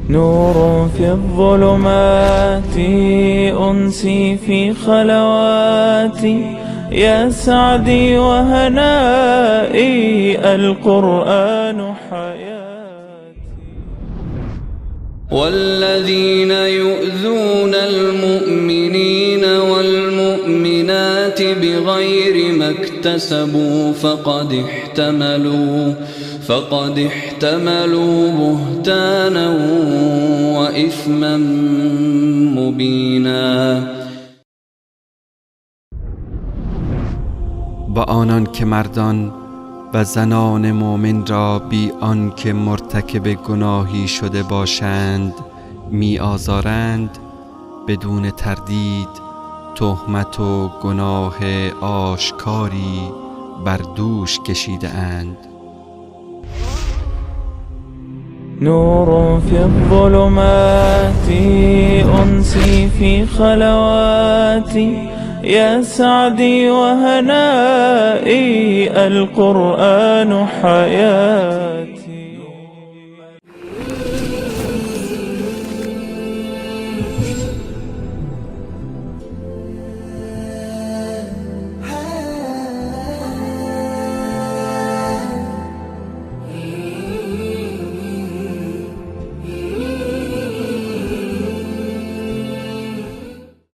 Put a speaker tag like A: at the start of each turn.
A: نور في الظلمات أنسي في خلواتي، يا سعدي وهنائي القرآن حياتي.
B: والذين يؤذون المؤمنين والمؤمنات بغير ما اكتسبوا فقد احتملوا بهتانا وإثما مبینا.
C: با آنان که مردان و زنان مؤمن را بی آنکه مرتکب گناهی شده باشند می آزارند، بدون تردید تهمت و گناه آشکاری بر دوش کشیده اند.
A: نور في الظلمات أنسي في خلواتي، يا سعدي وهنائي القرآن حياتي.